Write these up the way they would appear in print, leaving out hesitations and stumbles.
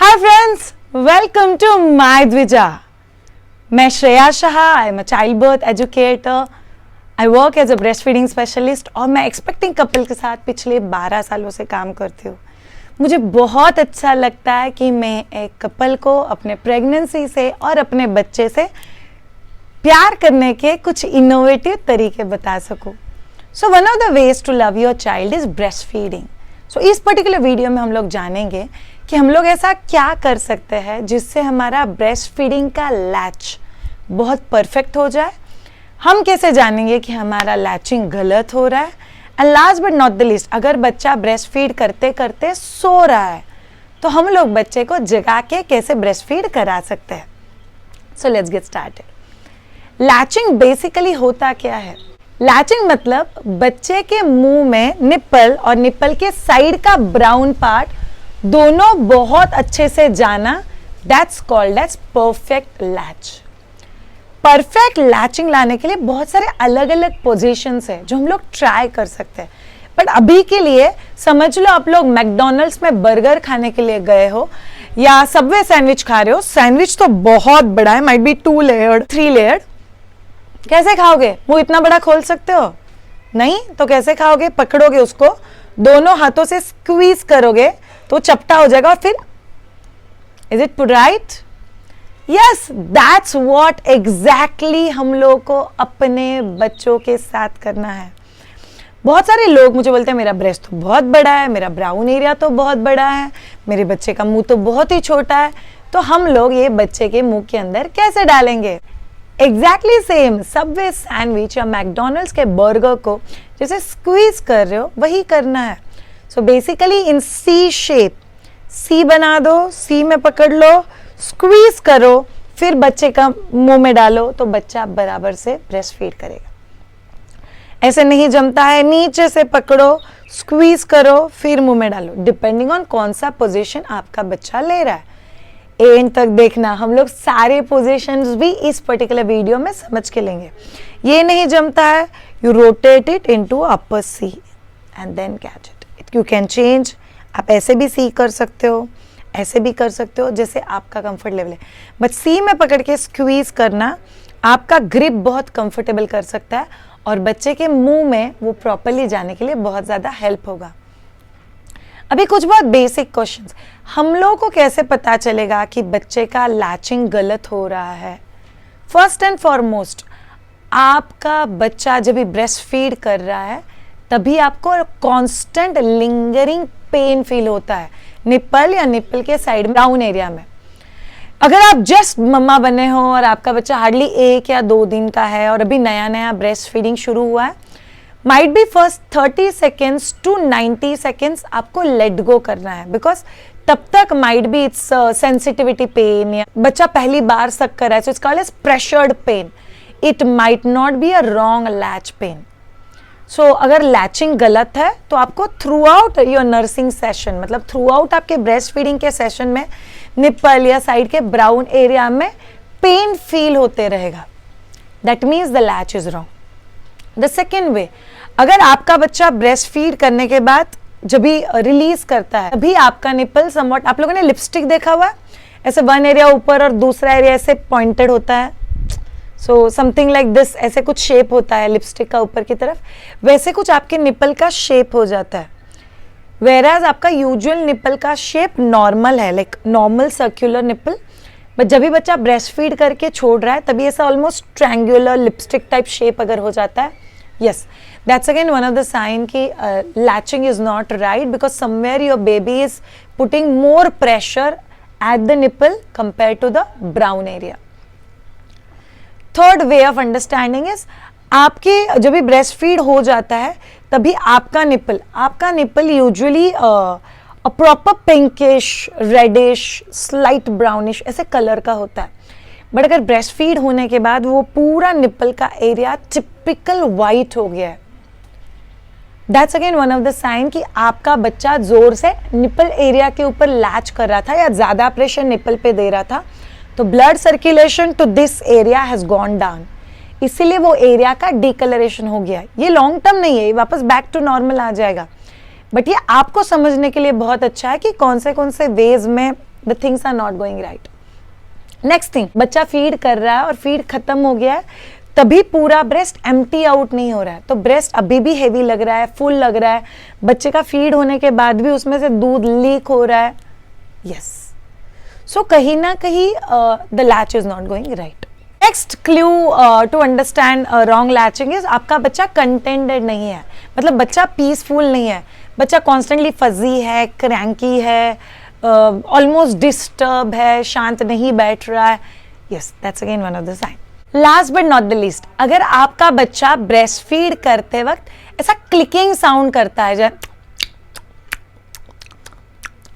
Hi friends, welcome to my Dvija. मैं Shreya Shah, I am a child birth educator, I work as a breast feeding specialist और मैं expecting couple के साथ पिछले 12 सालों से काम करती हूँ। मुझे बहुत अच्छा लगता है कि मैं एक कपल को अपने प्रेगनेंसी से और अपने बच्चे से प्यार करने के कुछ इनोवेटिव तरीके बता सकूँ। So one of the ways to love your child is breast feeding. So इस पर्टिकुलर वीडियो में हम लोग जानेंगे कि हम लोग ऐसा क्या कर सकते हैं जिससे हमारा ब्रेस्ट फीडिंग का लैच बहुत परफेक्ट हो जाए। हम कैसे जानेंगे कि हमारा लैचिंग गलत हो रहा है। And last but not the least, अगर बच्चा ब्रेस्ट फीड करते करते सो रहा है तो हम लोग बच्चे को जगा के कैसे ब्रेस्ट फीड करा सकते हैं। So let's get started. Latching basically होता क्या है? लैचिंग मतलब बच्चे के मुंह में निप्पल और निप्पल के साइड का ब्राउन पार्ट दोनों बहुत अच्छे से जाना, that's called as perfect latch. Perfect latching लाने के लिए बहुत सारे अलग अलग पोजीशंस है जो हम लोग ट्राई कर सकते हैं। बट अभी के लिए समझ लो आप लोग मैकडॉनल्ड्स में बर्गर खाने के लिए गए हो या सबवे सैंडविच खा रहे हो। सैंडविच तो बहुत बड़ा है, माइट बी 2 लेयर्ड 3 लेयर्ड। कैसे खाओगे? मुंह इतना बड़ा खोल सकते हो? नहीं तो कैसे खाओगे? पकड़ोगे उसको, दोनों हाथों से स्क्वीज करोगे तो चपटा हो जाएगा और फिर is it right? Yes, that's what exactly हम लोग को अपने बच्चों के साथ करना है। बहुत सारे लोग मुझे बोलते हैं मेरा ब्रेस्ट तो बहुत बड़ा है, मेरा ब्राउन एरिया तो बहुत बड़ा है, मेरे बच्चे का मुंह तो बहुत ही छोटा है। तो हम लोग ये बच्चे के मुंह के अंदर कैसे डालेंगे? एग्जैक्टली सेम सबवे सैंडविच या मैकडॉनल्ड्स के बर्गर को जैसे स्क्वीज कर रहे हो वही करना है। सो बेसिकली इन सी शेप, सी बना दो, सी में पकड़ लो, स्क्वीज करो, फिर बच्चे का मुंह में डालो तो बच्चा बराबर से ब्रेस्ट फीड करेगा। ऐसे नहीं जमता है, नीचे से पकड़ो, स्क्वीज करो, फिर मुंह में डालो, डिपेंडिंग ऑन कौन सा पोजीशन आपका बच्चा ले रहा है। एंड तक देखना, हम लोग सारे पोजीशंस भी इस पर्टिकुलर वीडियो में समझ के लेंगे। ये नहीं जमता है, you rotate it into upper C and then catch it. You can change, आप ऐसे भी सी कर सकते हो, ऐसे भी कर सकते हो, जैसे आपका कंफर्ट लेवल है। बट सी में पकड़ के स्क्वीज करना आपका ग्रिप बहुत कंफर्टेबल कर सकता है और बच्चे के मुंह में वो प्रॉपरली जाने के लिए बहुत ज़्यादा हेल्प होगा। अभी कुछ बहुत बेसिक क्वेश्चंस। हम लोगों को कैसे पता चलेगा कि बच्चे का लैचिंग गलत हो रहा है? फर्स्ट एंड फॉरमोस्ट, आपका बच्चा जब भी ब्रेस्ट फीड कर रहा है तभी आपको कांस्टेंट लिंगरिंग पेन फील होता है निप्पल या निप्पल के साइड ब्राउन एरिया में। अगर आप जस्ट मम्मा बने हो और आपका बच्चा हार्डली 1 या 2 दिन का है और अभी नया नया ब्रेस्ट फीडिंग शुरू हुआ है, might be first 30 seconds to 90 seconds आपको लेट गो करना है, बिकॉज तब तक might be it's sensitivity pain या बच्चा पहली बार सक कर रहा है, so it's called as pressured pain. It might not be a wrong latch pain. So अगर लैचिंग गलत है तो आपको throughout your nursing session, मतलब थ्रू आउट आपके ब्रेस्ट फीडिंग के सेशन में निप्पल या साइड के ब्राउन एरिया में पेन फील होते रहेगा। That means the latch is wrong. The second way, अगर आपका बच्चा ब्रेस्ट फीड करने के बाद जब भी रिलीज करता है तभी आपका निप्पल समवॉट, आप लोगों ने लिपस्टिक देखा हुआ है, ऐसे वन एरिया ऊपर और दूसरा एरिया ऐसे पॉइंटेड होता है। सो समथिंग लाइक दिस, ऐसे कुछ शेप होता है लिपस्टिक का ऊपर की तरफ, वैसे कुछ आपके निप्पल का शेप हो जाता है। वेराज आपका यूजुअल निप्पल का शेप नॉर्मल है, like normal circular nipple. But जब भी बच्चा ब्रेस्ट फीड करके छोड़ रहा है तभी ऐसा almost triangular lipstick type shape अगर हो जाता है, yes, that's again one of the sign ki latching is not right, because somewhere your baby is putting more pressure at the nipple compared to the brown area. Third way of understanding is, आपके जब भी breast feed हो जाता है तभी आपका nipple usually a proper pinkish, reddish, slight brownish ऐसे colour का होता है। बट अगर ब्रेस्ट फीड होने के बाद वो पूरा निप्पल का एरिया टिपिकल वाइट हो गया है, that's again one of the sign कि आपका बच्चा जोर से निप्पल एरिया के ऊपर लैच कर रहा था या ज्यादा प्रेशर निप्पल पे दे रहा था, तो blood circulation to this area has gone down, इसीलिए वो एरिया का डिकलरेशन हो गया। ये लॉन्ग टर्म नहीं है, ये वापस बैक टू नॉर्मल आ जाएगा। बट ये आपको समझने के लिए बहुत अच्छा है कि कौन से वेज में the things are not going right. Next thing, बच्चा फीड कर रहा है और फीड खत्म हो गया है, तभी पूरा ब्रेस्ट एम्प्टी आउट नहीं हो रहा है. तो ब्रेस्ट अभी भी हेवी लग रहा है, फुल लग रहा है, बच्चे का फीड होने के बाद भी उसमें से दूध लीक हो रहा है. यस, सो कहीं ना कहीं the latch is not going right. Next clue to understand wrong latching is आपका बच्चा कंटेंटेड नहीं है, मतलब बच्चा पीसफुल नहीं है, बच्चा कॉन्स्टेंटली फजी है, क्रैंकी है, ऑलमोस्ट डिस्टर्ब है, शांत नहीं बैठ रहा है. Yes, that's again one of the sign. Last but not the least, अगर आपका बच्चा ब्रेस्ट फीड करते वक्त ऐसा क्लिकिंग साउंड करता है,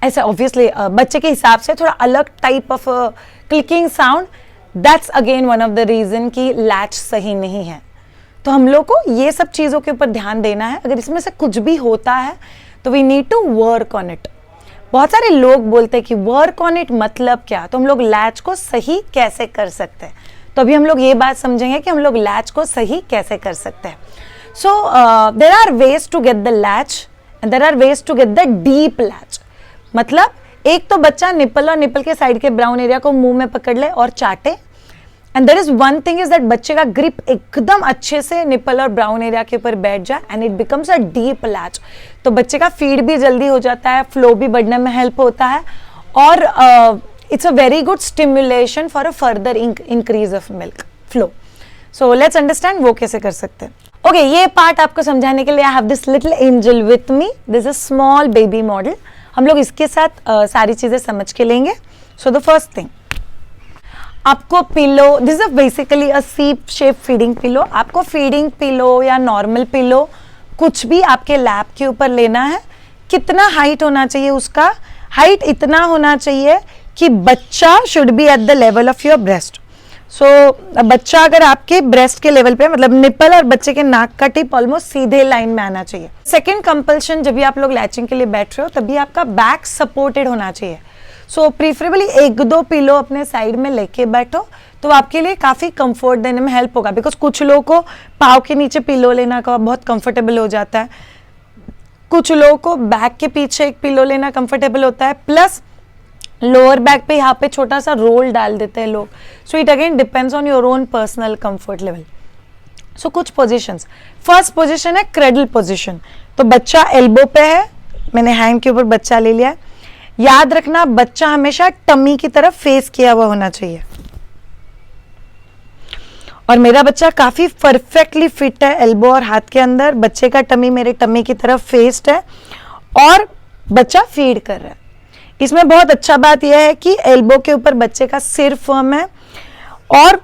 ऐसा ऑब्वियसली बच्चे के हिसाब से थोड़ा अलग type of clicking sound, that's again one of the reason कि लैच सही नहीं है. तो हम लोग को ये सब चीज़ों के ऊपर ध्यान देना है. अगर इसमें से कुछ भी होता है तो we need to work on it. बहुत सारे लोग बोलते हैं कि वर्क ऑन इट मतलब क्या, तो हम लोग लैच को सही कैसे कर सकते हैं. तो अभी हम लोग ये बात समझेंगे कि हम लोग लैच को सही कैसे कर सकते हैं. So there are ways to get the latch and there are ways to get the deep latch. मतलब एक तो बच्चा निपल और निपल के साइड के ब्राउन एरिया को मुंह में पकड़ ले और चाटे, and there is one thing is that बच्चे का ग्रिप एकदम अच्छे से निपल और ब्राउन एरिया के ऊपर बैठ जाए and it becomes a deep latch. तो बच्चे का फीड भी जल्दी हो जाता है, फ्लो भी बढ़ने में हेल्प होता है, और it's a very good stimulation for a further increase of milk flow. So let's understand वो कैसे कर सकते हैं. Okay, ये पार्ट आपको समझाने के लिए I have this little angel with me. This is a small baby model. हम लोग इसके साथ सारी चीजें समझ के लेंगे. So the first thing, आपको पिलो, दिस इज बेसिकली अ सीप शेप फीडिंग पिलो. आपको फीडिंग पिलो या नॉर्मल पिलो कुछ भी आपके लैप के ऊपर लेना है. कितना हाइट होना चाहिए उसका? हाइट इतना होना चाहिए कि बच्चा should be at the level of your breast. So बच्चा अगर आपके ब्रेस्ट के लेवल पे, मतलब निपल और बच्चे के नाक का टिप ऑलमोस्ट सीधे लाइन में आना चाहिए. सेकेंड कंपल्शन, जब भी आप लोग लैचिंग के लिए बैठ रहे हो तभी आपका बैक सपोर्टेड होना चाहिए. सो प्रीफरेबली 1-2 पिलो अपने साइड में लेके बैठो तो आपके लिए काफ़ी कंफर्ट देने में हेल्प होगा. बिकॉज कुछ लोगों को पाँव के नीचे पिलो लेना का बहुत कंफर्टेबल हो जाता है, कुछ लोगों को बैक के पीछे एक पिलो लेना कंफर्टेबल होता है, प्लस लोअर बैक पे यहाँ पे छोटा सा रोल डाल देते हैं लोग. So it again depends on your own personal comfort level. So कुछ पोजीशंस, फर्स्ट पोजीशन है क्रेडल पोजीशन. तो बच्चा एल्बो पे है, मैंने हैंड के ऊपर बच्चा ले लिया. याद रखना बच्चा हमेशा टमी की तरफ फेस किया हुआ होना चाहिए, और मेरा बच्चा काफी परफेक्टली फिट है एल्बो और हाथ के अंदर. बच्चे का टमी मेरे टमी की तरफ फेस्ड है और बच्चा फीड कर रहा है. इसमें बहुत अच्छा बात यह है कि एल्बो के ऊपर बच्चे का सिर फर्म है, और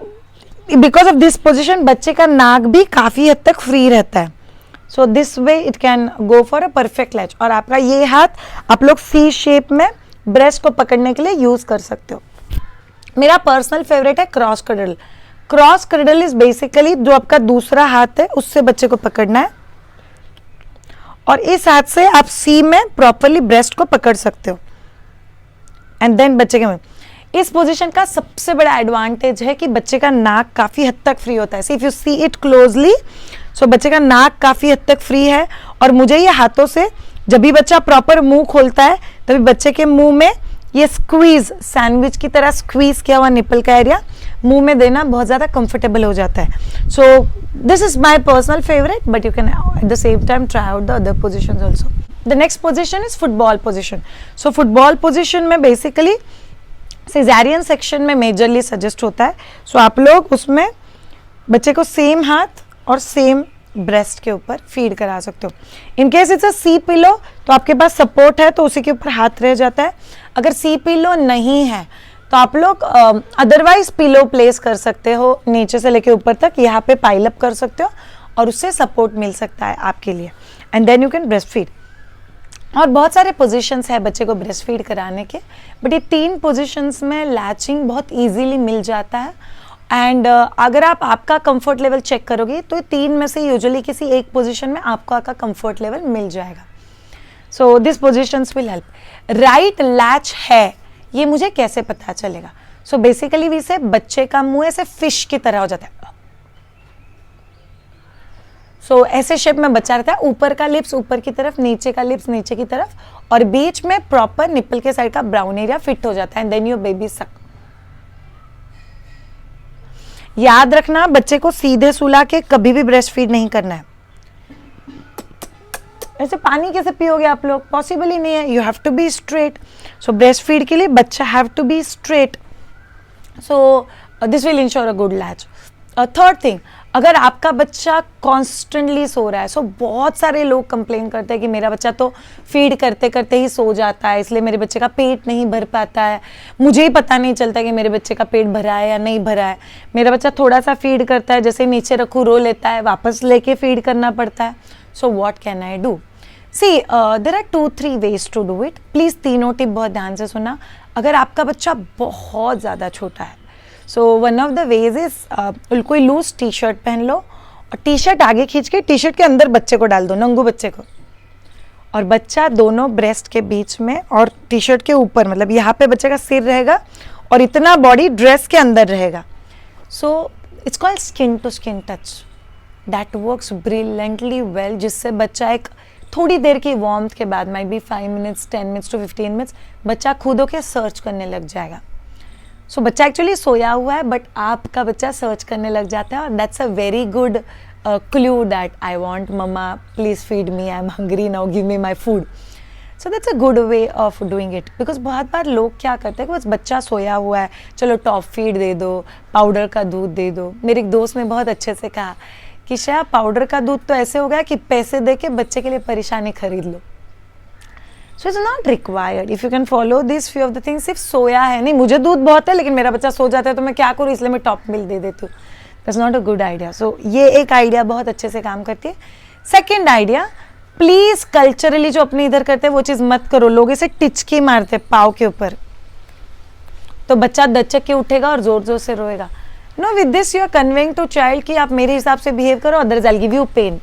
बिकॉज ऑफ दिस पोजीशन बच्चे का नाक भी काफी हद तक फ्री रहता है. So this way it can go for a perfect latch. और आपका ये हाथ आप लोग सी शेप में ब्रेस्ट को पकड़ने के लिए यूज कर सकते हो. मेरा पर्सनल फेवरेट है क्रॉस क्रडल. क्रॉस क्रडल इज बेसिकली जो आपका दूसरा हाथ है उससे बच्चे को पकड़ना है, और इस हाथ से आप सी में प्रॉपरली ब्रेस्ट को पकड़ सकते हो, एंड देन बच्चे के इस पोजीशन का सबसे बड़ा एडवांटेज है कि बच्चे का नाक काफी हद तक फ्री होता है. If you see it closely, so बच्चे का नाक काफी हद तक फ्री है, और मुझे ये हाथों से जब भी बच्चा प्रॉपर मुंह खोलता है तभी बच्चे के मुंह में ये स्क्वीज, सैंडविच की तरह स्क्वीज किया हुआ निपल का एरिया मुंह में देना बहुत ज्यादा कंफर्टेबल हो जाता है. So this is my personal favourite, but you can at the same time try out the other positions also. The next position is football position. So football position में basically cesarean section में majorly suggest होता है. So आप लोग उसमें बच्चे को same हाथ और सेम ब्रेस्ट के ऊपर फीड करा सकते हो. In case it's a C pillow तो आपके पास सपोर्ट है तो उसी के ऊपर हाथ रह जाता है. अगर सी पिलो नहीं है तो आप लोग अदरवाइज पिलो प्लेस कर सकते हो नीचे से लेके ऊपर तक, यहाँ पे पाइल अप कर सकते हो और उससे सपोर्ट मिल सकता है आपके लिए, and then you can breast feed. और बहुत सारे पोजीशंस है बच्चे को ब्रेस्ट फीड कराने के, बट ये 3 पोजीशंस में लैचिंग बहुत इजीली मिल जाता है. एंड अगर आप आपका कंफर्ट लेवल चेक करोगे तो 3 में से यूजुअली किसी एक पोजीशन में आपको आपका कंफर्ट लेवल मिल जाएगा. So this positions will help. Right latch है ये मुझे कैसे पता चलेगा? सो बेसिकली वी से बच्चे का मुंह ऐसे फिश की तरह हो जाता है. सो ऐसे शेप में बच्चा रहता है, ऊपर का लिप्स ऊपर की तरफ, नीचे का लिप्स नीचे की तरफ, और बीच में प्रॉपर निप्पल के साइड का ब्राउन एरिया फिट हो जाता है, एंड देन योर बेबी सक। याद रखना, बच्चे को सीधे सुला के कभी भी ब्रेस्ट फीड नहीं करना है। ऐसे पानी कैसे पियोगे आप लोग, पॉसिबल ही नहीं है। You have to be straight. So breast feed के लिए बच्चा have to be straight, so this will ensure a good latch. Third thing, अगर आपका बच्चा कॉन्स्टेंटली सो रहा है, सो बहुत सारे लोग कंप्लेन करते हैं कि मेरा बच्चा तो फीड करते करते ही सो जाता है, इसलिए मेरे बच्चे का पेट नहीं भर पाता है, मुझे ही पता नहीं चलता कि मेरे बच्चे का पेट भरा है या नहीं भरा है, मेरा बच्चा थोड़ा सा फीड करता है, जैसे नीचे रखूँ रो लेता है, वापस लेके फीड करना पड़ता है। So what can I do? See there are 2-3 ways to do it. Please तीनों टिप बहुत ध्यान से सुना। अगर आपका बच्चा बहुत ज़्यादा छोटा है, सो one of the veg is कोई लूज टी शर्ट पहन लो, और टी शर्ट आगे खींच के टी शर्ट के अंदर बच्चे को डाल दो, नंगू बच्चे को, और बच्चा दोनों ब्रेस्ट के बीच में और टी शर्ट के ऊपर, मतलब यहाँ पे बच्चे का सिर रहेगा और इतना बॉडी ड्रेस के अंदर रहेगा। So it's called skin to skin touch, that works brilliantly well, जिससे बच्चा एक थोड़ी देर की वार्मथ के बाद, might be 5 minutes 10 minutes to 15 minutes, बच्चा खुद होके सर्च करने लग जाएगा। सो बच्चा एक्चुअली सोया हुआ है, बट आपका बच्चा सर्च करने लग जाता है, और that's a very good clue that I want mama please feed me, I am hungry now, give me my food. So that's a good way of doing it, because बहुत बार लोग क्या करते हैं कि बस बच्चा सोया हुआ है, चलो टॉप फीड दे दो, पाउडर का दूध दे दो। मेरे एक दोस्त ने बहुत अच्छे से कहा कि शायद पाउडर का दूध तो ऐसे हो गया कि पैसे दे के बच्चे के लिए परेशानी खरीद लो। So it's not required, if you can follow this few of the things. सिर्फ सोया है नहीं, मुझे दूध बहुत है लेकिन मेरा बच्चा सो जाता है तो मैं क्या करूँ, इसलिए मैं टॉप मिल्क दे देती हूँ, that's not a good idea. So ये एक आइडिया बहुत अच्छे से काम करती है। सेकेंड आइडिया, प्लीज कल्चरली जो अपने इधर करते हैं वो चीज मत करो। लोग इसे टिचकी मारते पाव के ऊपर, तो बच्चा दचक के उठेगा और जोर जोर से रोएगा। No, with this you are conveying to child कि आप मेरे हिसाब से बिहेव करो, otherwise I will give you pain.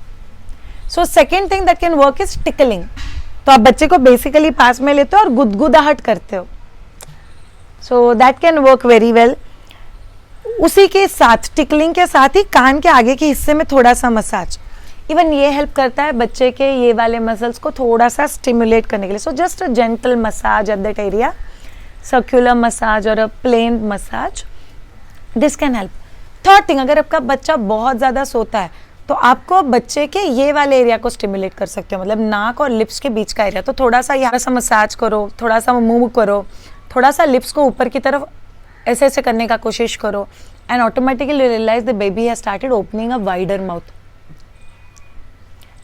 So second thing that can work is tickling. तो आप बच्चे को बेसिकली पास में लेते हो और गुदगुदाहट करते हो, so that can work very well. उसी के साथ, टिकलिंग के साथ ही कान के आगे के हिस्से में थोड़ा सा मसाज, इवन ये हेल्प करता है बच्चे के ये वाले मसल्स को थोड़ा सा स्टिमुलेट करने के लिए। So just a gentle massage at that area, circular massage और a plain massage, this can help. Third thing, अगर आपका बच्चा बहुत ज़्यादा सोता है तो आपको बच्चे के ये वाले एरिया को स्टिमुलेट कर सकते हो, मतलब नाक और लिप्स के बीच का एरिया। तो थोड़ा सा यहाँ सा मसाज करो, थोड़ा सा मूव करो, थोड़ा सा लिप्स को ऊपर की तरफ ऐसे ऐसे करने का कोशिश करो, and automatically realise the baby has started opening a wider mouth,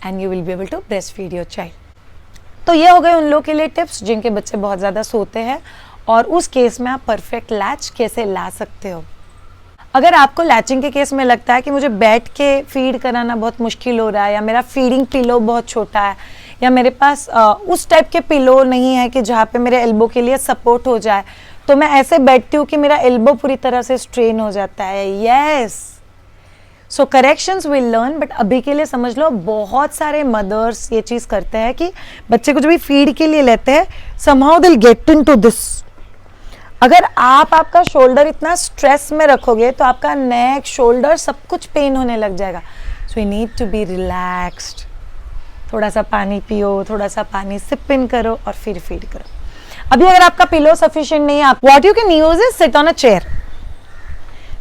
and you will be able to breast feed your child. तो ये हो गए उन लोगों के लिए टिप्स जिनके बच्चे बहुत ज़्यादा सोते हैं, और उस केस में आप परफेक्ट लैच कैसे ला सकते हो। अगर आपको लैचिंग के केस में लगता है कि मुझे बैठ के फीड कराना बहुत मुश्किल हो रहा है, या मेरा फीडिंग पिलो बहुत छोटा है, या मेरे पास उस टाइप के पिलो नहीं है कि जहाँ पे मेरे एल्बो के लिए सपोर्ट हो जाए, तो मैं ऐसे बैठती हूँ कि मेरा एल्बो पूरी तरह से स्ट्रेन हो जाता है। Yes, so corrections will learn, but अभी के लिए समझ लो बहुत सारे मदर्स ये चीज़ करते हैं कि बच्चे को जब भी फीड के लिए लेते हैं, somehow they will get into this. अगर आप आपका शोल्डर इतना स्ट्रेस में रखोगे तो आपका नेक, शोल्डर सब कुछ पेन होने लग जाएगा। So you need to be relaxed. थोड़ा सा पानी पियो, थोड़ा सा पानी सिप इन करो और फिर फीड करो। अभी अगर आपका पिलो सफिशिएंट नहीं है, आप what you can use is sit on a chair.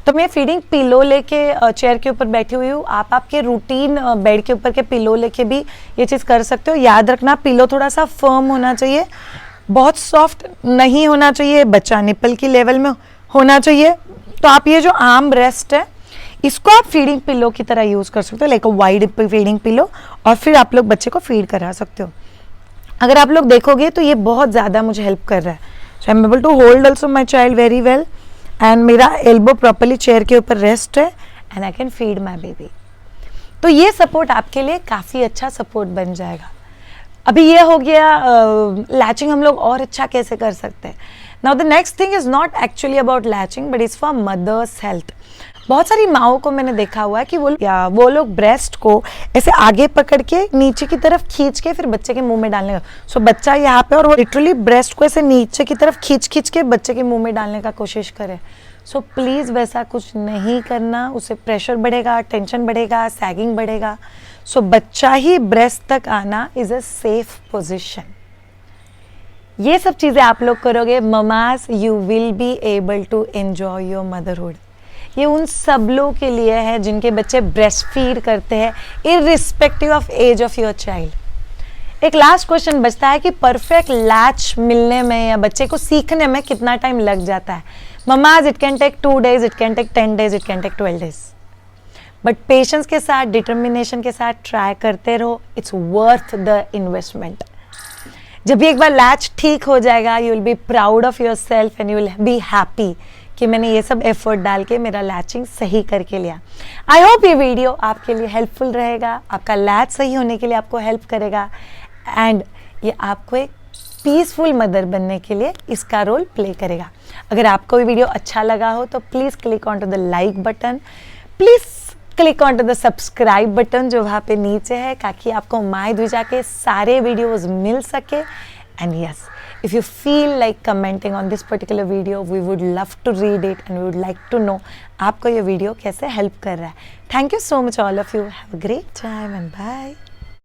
तो मैं फीडिंग पिलो लेके चेयर के ऊपर बैठी हुई हूँ, आप आपके रूटीन बेड के ऊपर के पिलो लेके भी ये चीज़ कर सकते हो। याद रखना, पिलो थोड़ा सा फर्म होना चाहिए, बहुत सॉफ्ट नहीं होना चाहिए, बच्चा निपल की लेवल में होना चाहिए। तो आप ये जो आर्म रेस्ट है, इसको आप फीडिंग पिलो की तरह यूज़ कर सकते हो, like a wide feeding pillow, और फिर आप लोग बच्चे को फीड करा सकते हो। अगर आप लोग देखोगे तो ये बहुत ज़्यादा मुझे हेल्प कर रहा है। So I am able to hold also my child very well, and मेरा एल्बो प्रॉपरली चेयर के ऊपर रेस्ट है, and I can feed my baby. तो ये सपोर्ट आपके लिए काफ़ी अच्छा सपोर्ट बन जाएगा। अभी ये हो गया लैचिंग हम लोग और अच्छा कैसे कर सकते हैं। Now the next thing is not actually about latching, but is for mothers health. बहुत सारी माओं को मैंने देखा हुआ है कि वो लोग ब्रेस्ट को ऐसे आगे पकड़ के नीचे की तरफ खींच के फिर बच्चे के मुंह में डालने का। सो बच्चा यहाँ पे और वो लिटरली ब्रेस्ट को ऐसे नीचे की तरफ खींच के बच्चे के मुंह में डालने का कोशिश करे। सो प्लीज़ वैसा कुछ नहीं करना, उससे प्रेशर बढ़ेगा, टेंशन बढ़ेगा, सैगिंग बढ़ेगा। सो बच्चा ही ब्रेस्ट तक आना इज अ सेफ पोजिशन। ये सब चीज़ें आप लोग करोगे, mamas you will be able to enjoy your motherhood. ये उन सब लोगों के लिए है जिनके बच्चे ब्रेस्ट फीड करते हैं irrespective of age of your child. एक लास्ट क्वेश्चन बचता है कि परफेक्ट लैच मिलने में या बच्चे को सीखने में कितना टाइम लग जाता है। Mamas it can take 2 days, it can take 10 days, it can take 12 days, but patience के साथ, डिटर्मिनेशन के साथ ट्राई करते रहो, इट्स वर्थ द इन्वेस्टमेंट। जब भी एक बार लैच ठीक हो जाएगा, you will be proud of your self and you will be happy कि मैंने ये सब एफर्ट डाल के मेरा लैचिंग सही करके लिया। आई होप ये वीडियो आपके लिए हेल्पफुल रहेगा, आपका लैच सही होने के लिए आपको हेल्प करेगा एंड ये आपको एक पीसफुल मदर बनने के लिए इसका रोल प्ले करेगा। अगर आपको ये वीडियो अच्छा लगा हो तो please click on to the like button, please click on to the subscribe button जो वहाँ पे नीचे है, ताकि आपको माय द्विजा के सारे वीडियोस मिल सके। And yes, if you feel like commenting on this particular video, we would love to read it and we would like to know आपको ये वीडियो कैसे हेल्प कर रहा है। Thank you so much all of you. Have a great time and bye.